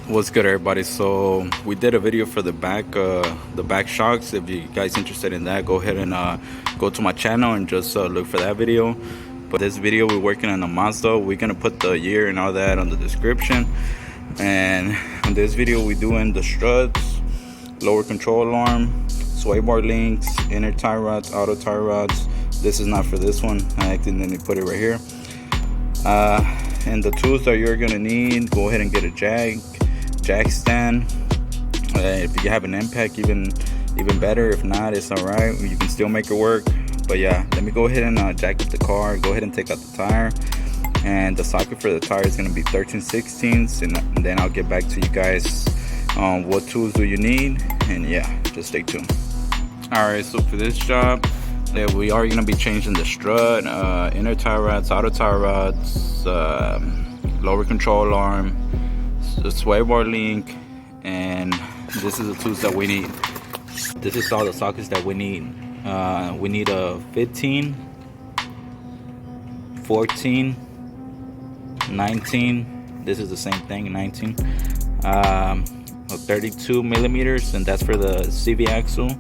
What's good, everybody? So we did a video for the back shocks. If you guys interested in that, go ahead and go to my channel and just look for that video. But this video, we're working on a Mazda. We're gonna put the year and all that on the description. And in this video, we're doing the struts, lower control arm, sway bar links, inner tie rods, outer tie rods. This is not for this one. I accidentally put it right here. And the tools that you're gonna need, go ahead and get a jack stand. If you have an impact, even better. If not, it's all right, you can still make it work. But yeah, let me go ahead and jack up the car, go ahead and take out the tire, and the socket for the tire is going to be 13/16, and then I'll get back to you guys on what tools do you need. And yeah, just stay tuned. All right, so for this job, we are going to be changing the strut, inner tie rods, outer tie rods, lower control arm, the sway bar link, and this is the tools that we need. This is all the sockets that we need. We need a 15, 14, 19. This is the same thing, 19. A 32 millimeters, and that's for the CV axle.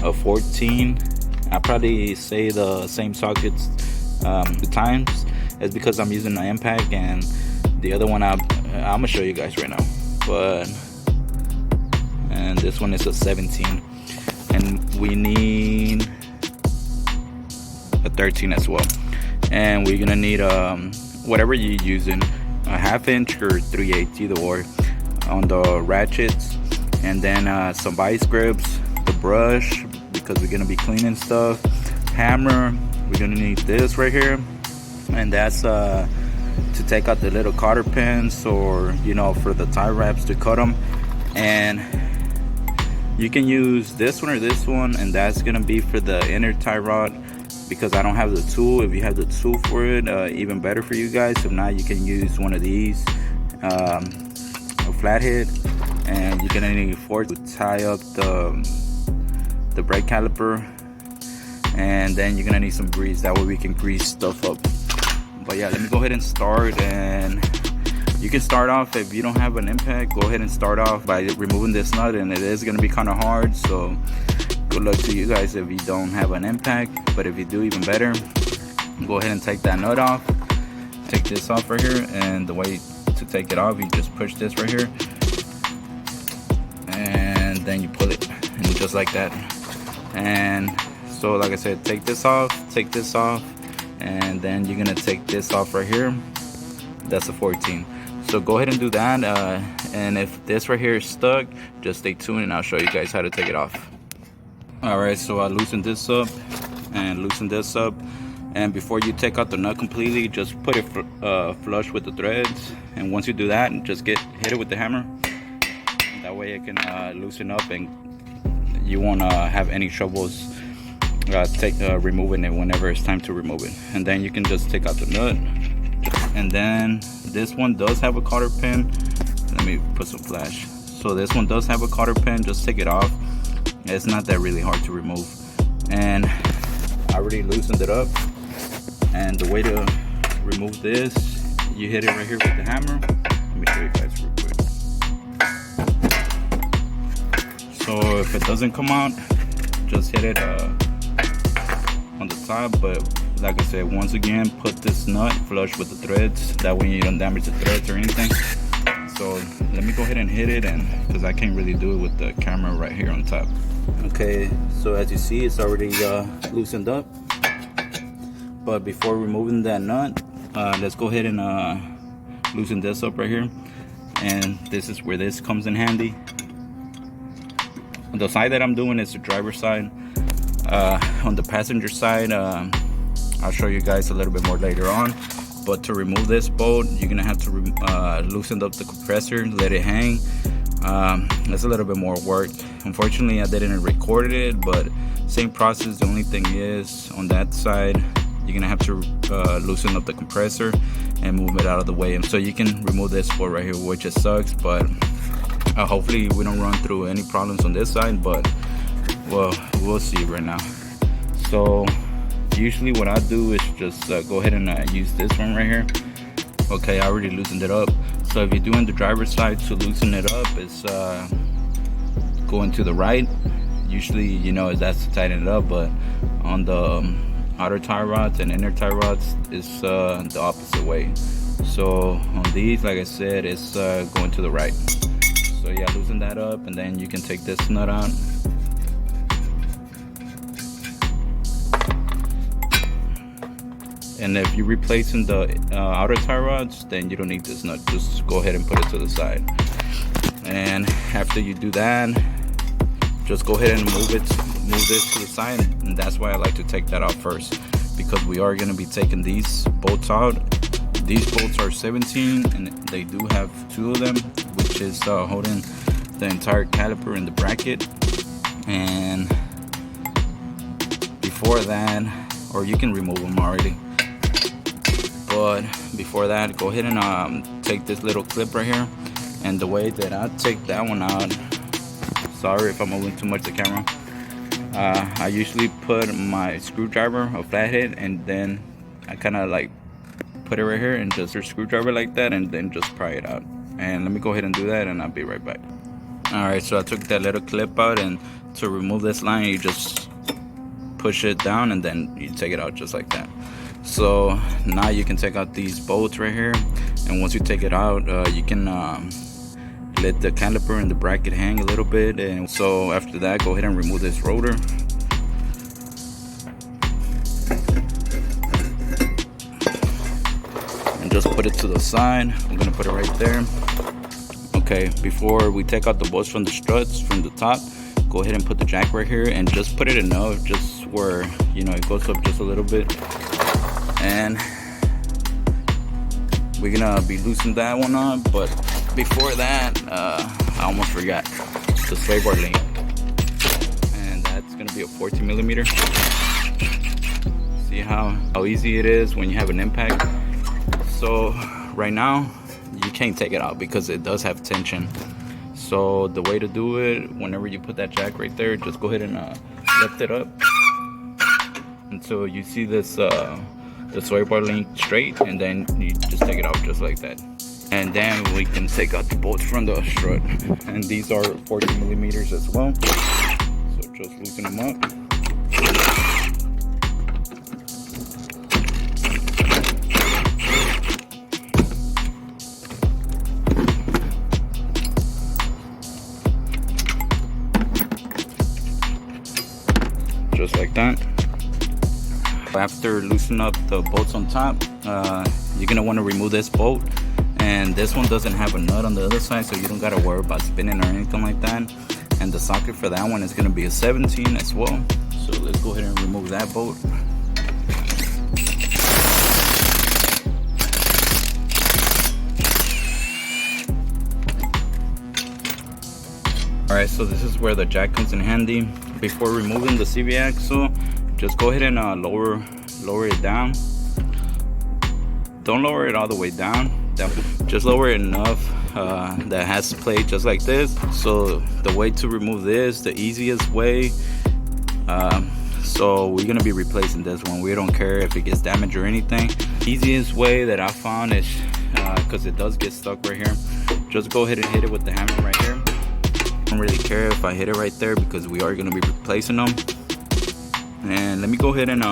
A 14. I probably say the same sockets 2 times. It's because I'm using the impact, and the other one I'm gonna show you guys right now. And this one is a 17, and we need a 13 as well. And we're gonna need whatever you're using, a 1/2 inch or 3/8, either or, on the ratchets, and then some vice grips, the brush because we're gonna be cleaning stuff, hammer. We're gonna need this right here, and that's to take out the little cotter pins, or for the tie wraps to cut them. And you can use this one or this one, and that's gonna be for the inner tie rod, because I don't have the tool. If you have the tool for it, even better for you guys. If not, you can use one of these, a flathead, and you're gonna need fork to tie up the brake caliper, and then you're gonna need some grease. That way we can grease stuff up. But yeah, let me go ahead and start. And you can start off, if you don't have an impact, go ahead and start off by removing this nut, and it is going to be kind of hard, so good luck to you guys if you don't have an impact. But if you do, even better. Go ahead and take that nut off, take this off right here, and the way to take it off, you just push this right here, and then you pull it, and just like that. And so like I said, take this off, and then you're gonna take this off right here. That's a 14. So go ahead and do that, and if this right here is stuck, just stay tuned and I'll show you guys how to take it off. Alright, so I loosened this up and loosened this up, and before you take out the nut completely, just put it flush with the threads. And once you do that, just hit it with the hammer. That way it can loosen up, and you won't have any troubles removing it whenever it's time to remove it. And then you can just take out the nut. And then this one does have a cotter pin. Let me put some flash. So this one does have a cotter pin. Just take it off. It's not that really hard to remove. And I already loosened it up. And the way to remove this, you hit it right here with the hammer. Let me show you guys real quick. So if it doesn't come out, just hit it on the top. But like I said, once again, put this nut flush with the threads. That way you don't damage the threads or anything. So let me go ahead and hit it, and because I can't really do it with the camera right here on top. Okay, so as you see, it's already loosened up. But before removing that nut, let's go ahead and loosen this up right here. And this is where this comes in handy. The side that I'm doing is the driver's side. On the passenger side, I'll show you guys a little bit more later on. But to remove this bolt, you're gonna have to loosen up the compressor, let it hang. That's a little bit more work. Unfortunately, I didn't record it, but same process. The only thing is, on that side, you're gonna have to loosen up the compressor and move it out of the way. And so you can remove this bolt right here, which it sucks, but hopefully we don't run through any problems on this side. But well, we'll see right now. So usually what I do is just go ahead and use this one right here. Okay, I already loosened it up. So if you're doing the driver's side, to loosen it up is going to the right. Usually, you know, that's to tighten it up, but on the outer tie rods and inner tie rods, it's the opposite way. So on these, like I said, it's going to the right. So yeah, loosen that up, and then you can take this nut out. And if you're replacing the outer tie rods, then you don't need this nut. Just go ahead and put it to the side. And after you do that, just go ahead and move this to the side. And that's why I like to take that out first, because we are going to be taking these bolts out. These bolts are 17, and they do have 2 of them, which is holding the entire caliper in the bracket. And before that, or you can remove them already, but before that, go ahead and take this little clip right here. And the way that I take that one out, sorry if I'm moving too much the camera, I usually put my screwdriver, a flathead, and then I kind of like put it right here and just a screwdriver like that, and then just pry it out. And let me go ahead and do that, and I'll be right back. Alright, so I took that little clip out, and to remove this line, you just push it down and then you take it out just like that. So now you can take out these bolts right here, and once you take it out, you can let the caliper and the bracket hang a little bit. And so after that, go ahead and remove this rotor. And just put it to the side. I'm gonna put it right there. Okay, before we take out the bolts from the struts from the top, go ahead and put the jack right here, and just put it enough, just where, you know, it goes up just a little bit. And we're gonna be loosening that one up, but before that, I almost forgot the sway bar link, and that's gonna be a 14 millimeter. See how easy it is when you have an impact. So right now you can't take it out because it does have tension. So the way to do it, whenever you put that jack right there, just go ahead and lift it up until you see this the sway bar link straight, and then you just take it out just like that. And then we can take out the bolts from the strut, and these are 14 millimeters as well. So just loosen them up. Just like that. After loosening up the bolts on top, you're gonna want to remove this bolt, and this one doesn't have a nut on the other side, so you don't gotta worry about spinning or anything like that. And the socket for that one is gonna be a 17 as well. So let's go ahead and remove that bolt. Alright, so this is where the jack comes in handy. Before removing the CV axle, just go ahead and lower it down. Don't lower it all the way down. Just lower it enough that has to play just like this. So the way to remove this, the easiest way, so we're gonna be replacing this one. We don't care if it gets damaged or anything. Easiest way that I found is, because it does get stuck right here, just go ahead and hit it with the hammer right here. I don't really care if I hit it right there because we are gonna be replacing them. And let me go ahead and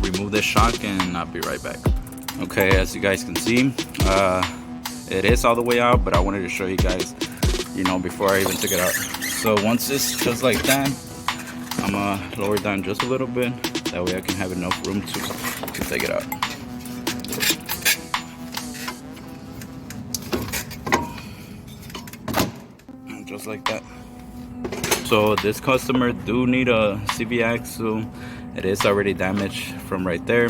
remove this shock, and I'll be right back. Okay, as you guys can see, it is all the way out, but I wanted to show you guys, you know, before I even took it out. So once it's just like that, I'm gonna lower it down just a little bit. That way I can have enough room to take it out. Just like that. So this customer do need a CV axle. It is already damaged from right there.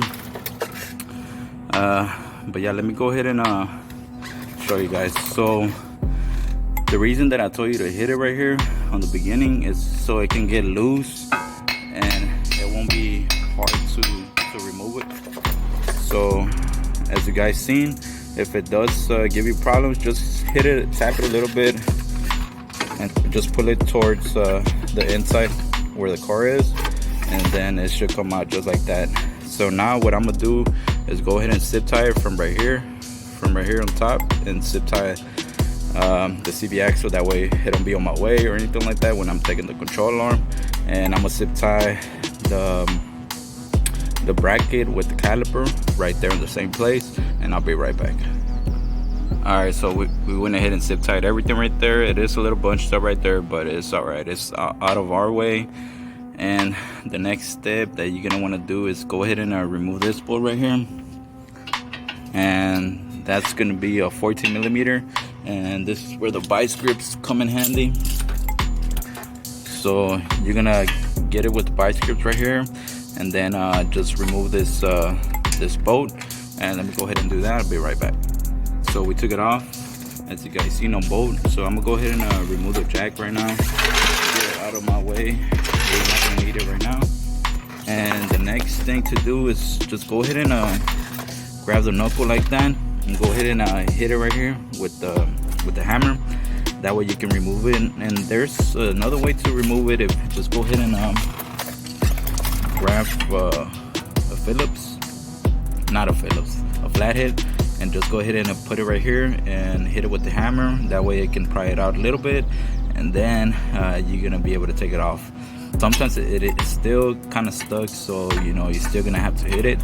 But yeah, let me go ahead and show you guys. So the reason that I told you to hit it right here on the beginning is so it can get loose and it won't be hard to remove it. So as you guys seen, if it does give you problems, just hit it, tap it a little bit, and just pull it towards the inside where the car is, and then it should come out just like that. So now what I'm gonna do is go ahead and zip tie it from right here, from right here on top and zip tie the CV axle, that way it don't be on my way or anything like that when I'm taking the control arm. And I'm gonna zip tie the bracket with the caliper right there in the same place, and I'll be right back. Alright, so we went ahead and zip tied everything right there. It is a little bunched up right there, but it's alright, it's out of our way. And the next step that you're gonna want to do is go ahead and remove this bolt right here, and that's gonna be a 14mm, and this is where the vice grips come in handy. So you're gonna get it with the vice grips right here, and then just remove this this bolt. And let me go ahead and do that. I'll be right back. So we took it off, as you guys see, no bolt. So I'm gonna go ahead and remove the jack right now, get it out of my way. We're not gonna need it right now. And the next thing to do is just go ahead and grab the knuckle like that, and go ahead and hit it right here with the hammer. That way you can remove it. And there's another way to remove it. If just go ahead and grab a Phillips, not a Phillips, a flathead, and just go ahead and put it right here and hit it with the hammer. That way it can pry it out a little bit, and then you're gonna be able to take it off. Sometimes it's still kind of stuck, so you know you're still gonna have to hit it,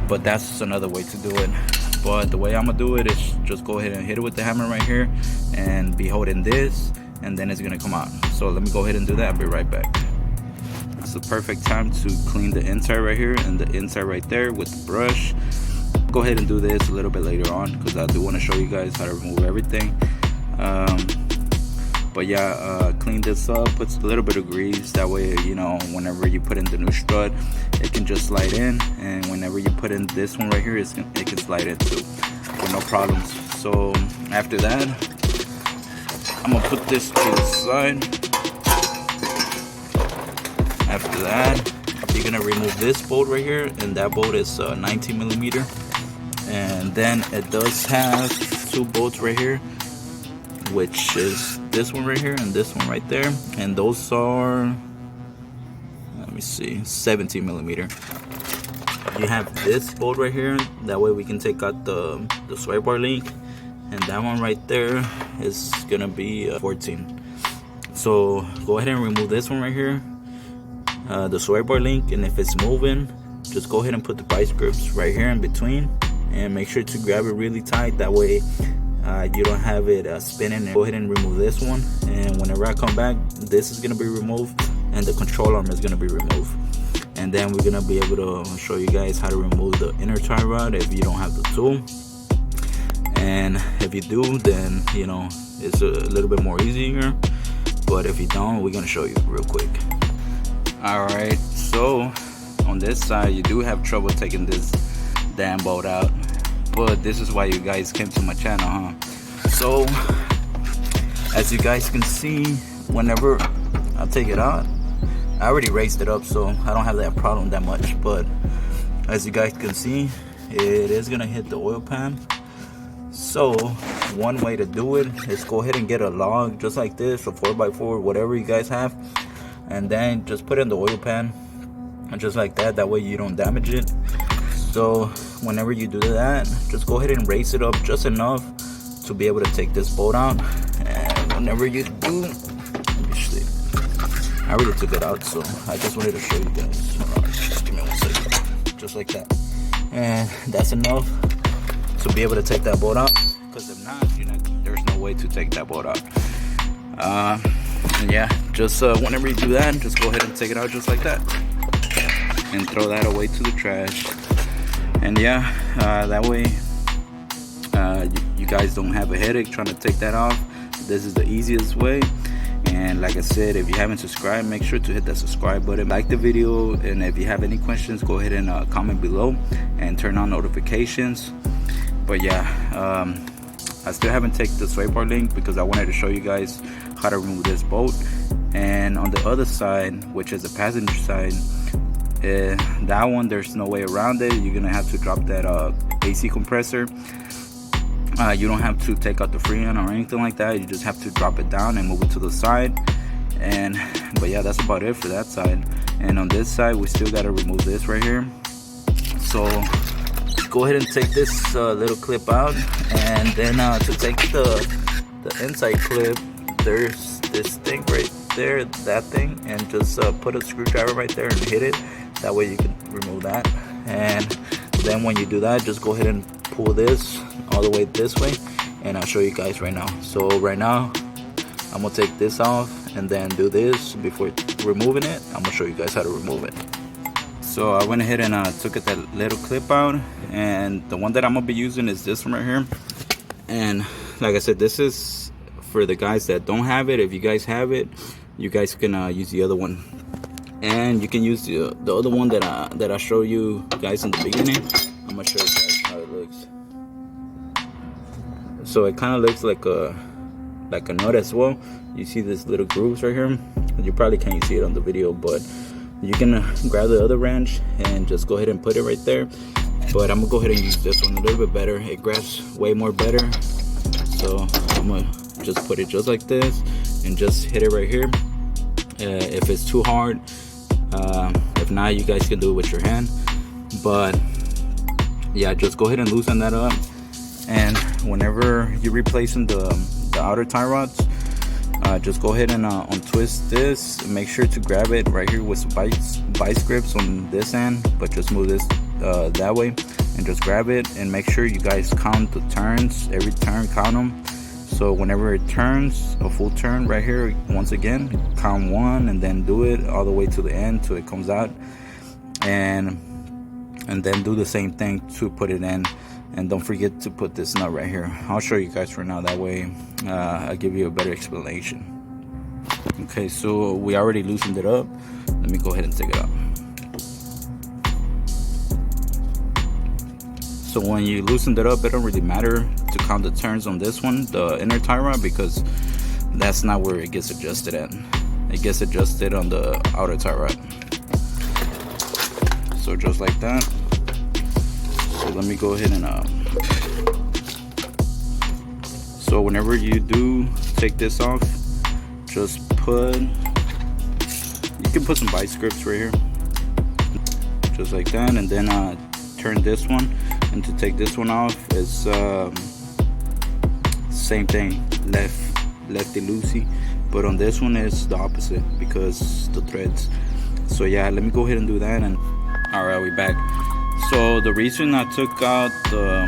but that's another way to do it. But the way I'm gonna do it is just go ahead and hit it with the hammer right here and be holding this, and then it's gonna come out. So let me go ahead and do that. I'll be right back. It's the perfect time to clean the inside right here and the inside right there with the brush. Go ahead and do this a little bit later on, because I do want to show you guys how to remove everything. But yeah, clean this up, put a little bit of grease, that way you know whenever you put in the new strut it can just slide in, and whenever you put in this one right here it can slide in too with no problems. So after that, I'm gonna put this to the side. After that, you're gonna remove this bolt right here, and that bolt is 19mm, and then it does have two bolts right here, which is this one right here and this one right there, and those are, let me see, 17mm. You have this bolt right here, that way we can take out the sway bar link, and that one right there is gonna be 14. So go ahead and remove this one right here, the sway bar link, and if it's moving, just go ahead and put the vice grips right here in between, and make sure to grab it really tight, that way you don't have it spinning. And go ahead and remove this one, and whenever I come back, this is gonna be removed and the control arm is gonna be removed, and then we're gonna be able to show you guys how to remove the inner tie rod if you don't have the tool. And if you do, then you know it's a little bit more easier, but if you don't, we're gonna show you real quick. Alright, so on this side you do have trouble taking this damn bolt out, but this is why you guys came to my channel, huh? So as you guys can see, whenever I take it out, I already raised it up, so I don't have that problem that much, but as you guys can see, it is gonna hit the oil pan. So one way to do it is go ahead and get a log just like this, a 4x4, whatever you guys have, and then just put it in the oil pan just like that, that way you don't damage it. So whenever you do that, just go ahead and raise it up just enough to be able to take this bolt out. And whenever you do, let me see, I already took it out, so I just wanted to show you guys. Hold on, just give me 1 second, just like that, and that's enough to be able to take that bolt out, because if not, there's no way to take that bolt out. And yeah, just whenever you do that, just go ahead and take it out just like that and throw that away to the trash. And yeah, that way you guys don't have a headache trying to take that off. This is the easiest way. And like I said, if you haven't subscribed, make sure to hit that subscribe button, like the video, and if you have any questions, go ahead and comment below and turn on notifications. But yeah, I still haven't taken the sway bar link because I wanted to show you guys how to remove this bolt. And on the other side, which is the passenger side, that one, there's no way around it. You're gonna have to drop that AC compressor. You don't have to take out the freon or anything like that. You just have to drop it down and move it to the side. But yeah, that's about it for that side. And on this side, we still gotta remove this right here. So just go ahead and take this little clip out, and then to take the inside clip, there's this thing right there, that thing, and just put a screwdriver right there and hit it. That way you can remove that. And then when you do that, just go ahead and pull this all the way this way, and I'll show you guys right now. So right now I'm gonna take this off and then do this before removing it. I'm gonna show you guys how to remove it. So I went ahead and took that little clip out, and the one that I'm gonna be using is this one right here. And like I said, this is for the guys that don't have it. If you guys have it, you guys can use the other one, and you can use the other one that I showed you guys in the beginning. I'm gonna show you guys how it looks. So it kind of looks like a nut as well. You see this little grooves right here. You probably can't see it on the video, but you can grab the other wrench and just go ahead and put it right there. But I'm gonna go ahead and use this one a little bit better. It grabs way more better. So I'm gonna just put it just like this and just hit it right here. If it's too hard, if not, you guys can do it with your hand. But yeah, just go ahead and loosen that up. And whenever you're replacing the outer tie rods, just go ahead and untwist this. Make sure to grab it right here with some vice grips on this end, but just move this that way and just grab it. And make sure you guys count the turns. Every turn, count them. So whenever it turns, a full turn right here, once again, count one, and then do it all the way to the end till it comes out, and then do the same thing to put it in. And don't forget to put this nut right here. I'll show you guys right now, that way I'll give you a better explanation. Okay, so we already loosened it up. Let me go ahead and take it out. So when you loosened it up, it don't really matter to count the turns on this one, the inner tie rod, because that's not where it gets adjusted at. It gets adjusted on the outer tie rod. So just like that. So let me go ahead and so whenever you do take this off, just you can put some vice grips right here, just like that, and then turn this one. And to take this one off is same thing, lefty loosey, but on this one is the opposite because the threads. So yeah, let me go ahead and do that. And all right, we back. So the reason I took out the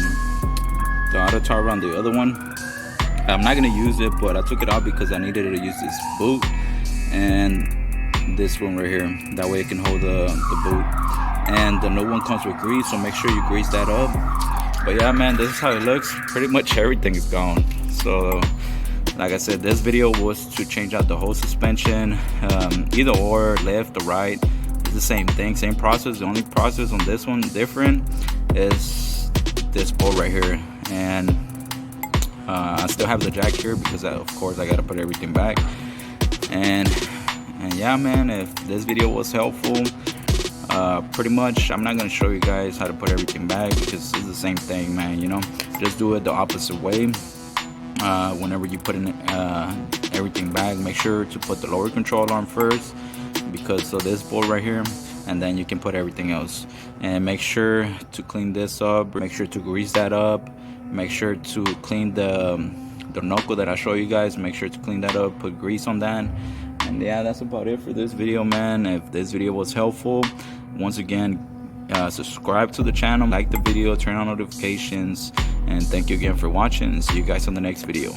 outer tie rod on the other one, I'm not gonna use it, but I took it out because I needed to use this boot and this one right here. That way it can hold the boot. And the new one comes with grease, so make sure you grease that up. But yeah, man, this is how it looks. Pretty much everything is gone. So like I said, this video was to change out the whole suspension, either or, left or right. It's the same thing, same process. The only process on this one different is this bolt right here. And I still have the jack here because of course I gotta put everything back. And yeah, man, if this video was helpful, pretty much I'm not gonna show you guys how to put everything back because it's the same thing, man. You know, just do it the opposite way. Whenever you put in everything back, make sure to put the lower control arm first because of this bolt right here, and then you can put everything else. And make sure to clean this up, make sure to grease that up, make sure to clean the knuckle that I show you guys, make sure to clean that up, put grease on that. And yeah, that's about it for this video, man. If this video was helpful, once again, subscribe to the channel, like the video, turn on notifications, and thank you again for watching. See you guys on the next video.